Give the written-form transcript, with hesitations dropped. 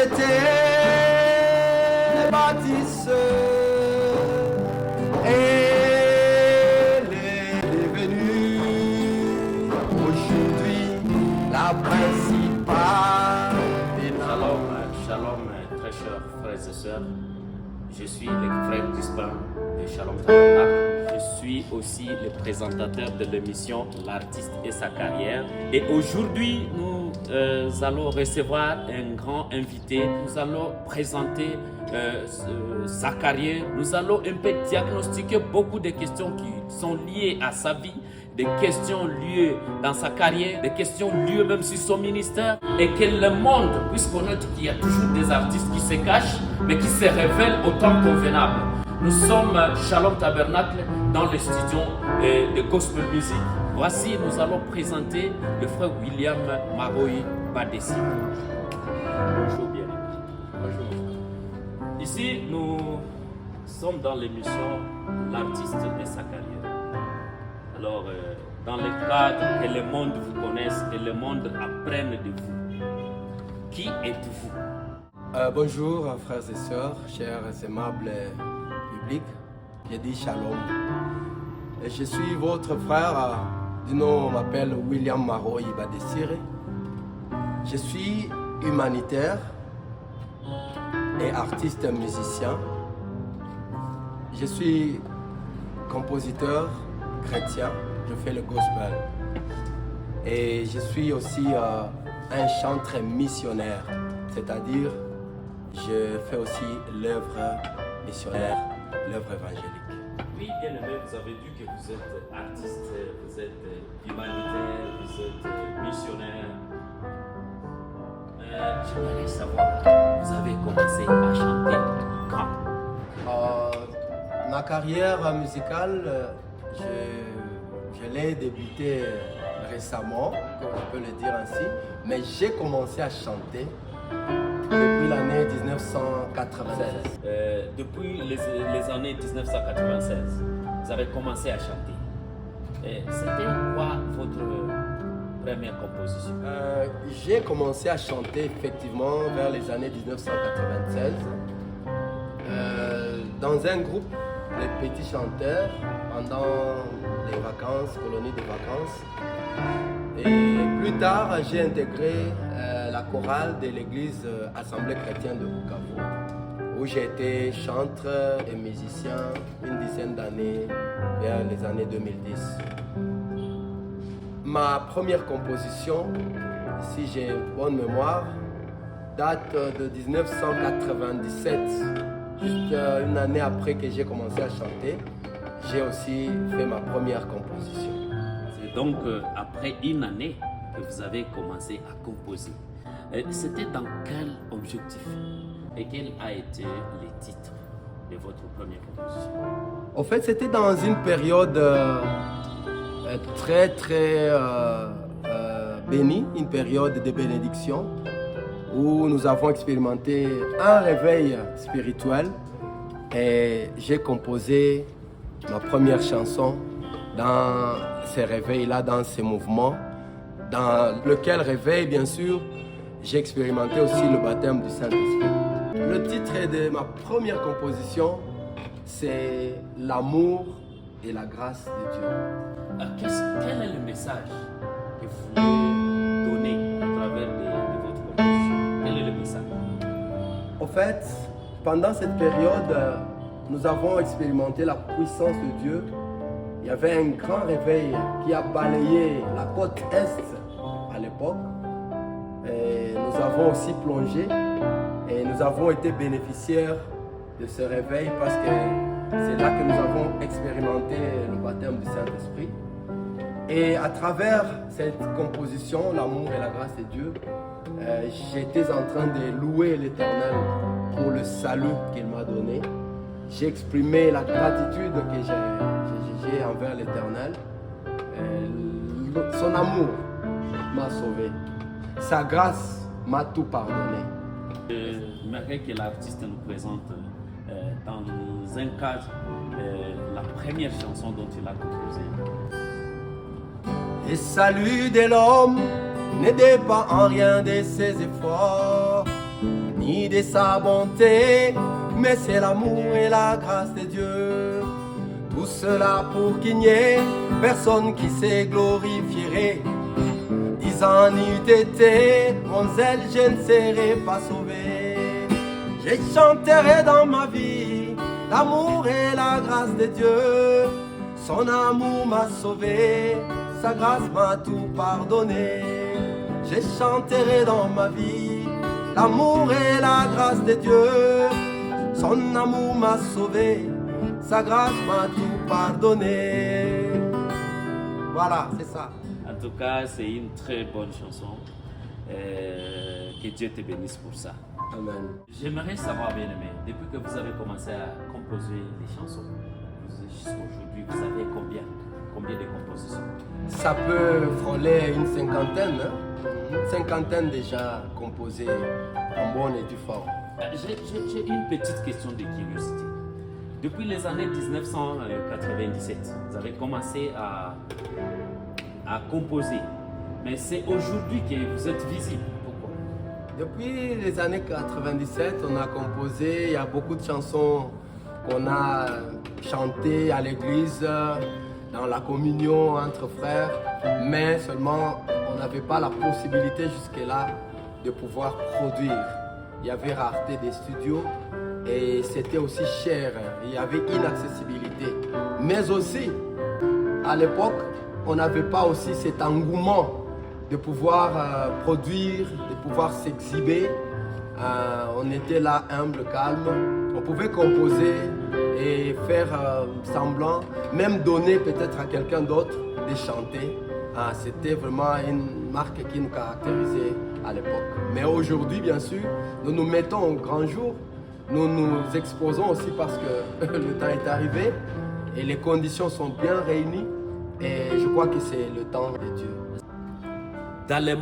j'étais bâtisseur, elle est devenue aujourd'hui la principale. Shalom, shalom, très chers frères et sœurs. Je suis le frère Crispin de Shalom Tabernacle. Je suis aussi le présentateur de l'émission L'artiste et sa carrière. Et aujourd'hui, nous allons recevoir un grand invité. Nous allons présenter sa carrière. Nous allons un peu diagnostiquer beaucoup de questions qui sont liées à sa vie, des questions liées dans sa carrière, des questions liées même sur son ministère, et que le monde puisse connaître qu'il y a toujours des artistes qui se cachent, mais qui se révèlent au temps convenable. Nous sommes Shalom Tabernacle dans le studio de Gospel Music. Voici, nous allons présenter le frère William Maroyi Badessi. Bonjour, bien-aimés. Bonjour. Ici, nous sommes dans l'émission L'artiste et sa carrière. Alors, dans le cadre que le monde vous connaisse, que le monde apprenne de vous, qui êtes-vous? Bonjour frères et sœurs, chers aimables publics, je dis Shalom. Et je suis votre frère, du nom on m'appelle William Maroyi Badessi. Je suis humanitaire et artiste musicien. Je suis compositeur chrétien, je fais le gospel. Et je suis aussi un chanteur missionnaire, c'est-à-dire je fais aussi l'œuvre missionnaire, l'œuvre évangélique. Oui, bien aimé, vous avez dit que vous êtes artiste, vous êtes humanitaire, vous êtes missionnaire. J'aimerais savoir, vous avez commencé à chanter quand? Ma carrière musicale, je l'ai débutée récemment, comme je peux le dire ainsi, mais j'ai commencé à chanter depuis l'année 1996. Depuis les années 1996, vous avez commencé à chanter. C'était quoi votre première composition? J'ai commencé à chanter effectivement vers les années 1996 dans un groupe de petits chanteurs pendant les vacances, colonies de vacances. Et plus tard, j'ai intégré la chorale de l'église Assemblée chrétienne de Bukavu, où j'ai été chanteur et musicien une dizaine d'années, vers les années 2010. Ma première composition, si j'ai une bonne mémoire, date de 1997, juste une année après que j'ai commencé à chanter. J'ai aussi fait ma première composition. C'est donc après une année que vous avez commencé à composer. C'était dans quel objectif et quel a été le titre de votre première composition? En fait, c'était dans une période très bénie, une période de bénédiction, où nous avons expérimenté un réveil spirituel et j'ai composé ma première chanson dans ces réveils-là, dans ces mouvements, dans lequel réveil, bien sûr, j'ai expérimenté aussi le baptême du Saint-Esprit. Le titre de ma première composition, c'est L'amour et la grâce de Dieu. Quel est le message que vous voulez donner à travers de votre composition? Quel est le message? En fait, pendant cette période, nous avons expérimenté la puissance de Dieu. Il y avait un grand réveil qui a balayé la côte Est à l'époque. Et nous avons aussi plongé et nous avons été bénéficiaires de ce réveil parce que c'est là que nous avons expérimenté le baptême du Saint-Esprit. Et à travers cette composition, L'amour et la grâce de Dieu, j'étais en train de louer l'Éternel pour le salut qu'il m'a donné. J'ai exprimé la gratitude que j'ai envers l'Éternel. Son amour m'a sauvé. Sa grâce m'a tout pardonné. J'aimerais que l'artiste nous présente dans un cadre la première chanson dont il a composé. Le salut de l'homme ne dépend en rien de ses efforts. ni de sa bonté, mais c'est l'amour et la grâce de Dieu. Tout cela pour qu'il n'y ait personne qui se glorifierait, disant n'eût été mon zèle, je ne serais pas sauvé. Je chanterai dans ma vie l'amour et la grâce de Dieu. Son amour m'a sauvé, sa grâce m'a tout pardonné. Je chanterai dans ma vie l'amour et la grâce de Dieu. Son amour m'a sauvé, sa grâce m'a tout pardonné. Voilà, c'est ça. En tout cas, c'est une très bonne chanson. Que Dieu te bénisse pour ça. Amen. J'aimerais savoir, bien aimé, depuis que vous avez commencé à composer des chansons, jusqu'à aujourd'hui, vous avez combien de compositions? Ça peut frôler une cinquantaine, hein? Une cinquantaine déjà composées en bonne et due forme. J'ai une petite question de curiosité. Depuis les années 1997, vous avez commencé à composer, mais c'est aujourd'hui que vous êtes visible. Pourquoi? Depuis les années 97, on a composé, il y a beaucoup de chansons qu'on a chantées à l'église, dans la communion entre frères, mais seulement on n'avait pas la possibilité jusque-là de pouvoir produire. Il y avait rareté des studios et c'était aussi cher, il y avait inaccessibilité. Mais aussi, à l'époque, on n'avait pas aussi cet engouement de pouvoir produire, de pouvoir s'exhiber. On était là humble, calme. On pouvait composer et faire semblant, même donner peut-être à quelqu'un d'autre de chanter. C'était vraiment une marque qui nous caractérisait à l'époque. Mais aujourd'hui, bien sûr, nous nous mettons au grand jour. Nous nous exposons aussi parce que le temps est arrivé et les conditions sont bien réunies. Et je crois que c'est le temps de Dieu. Dans les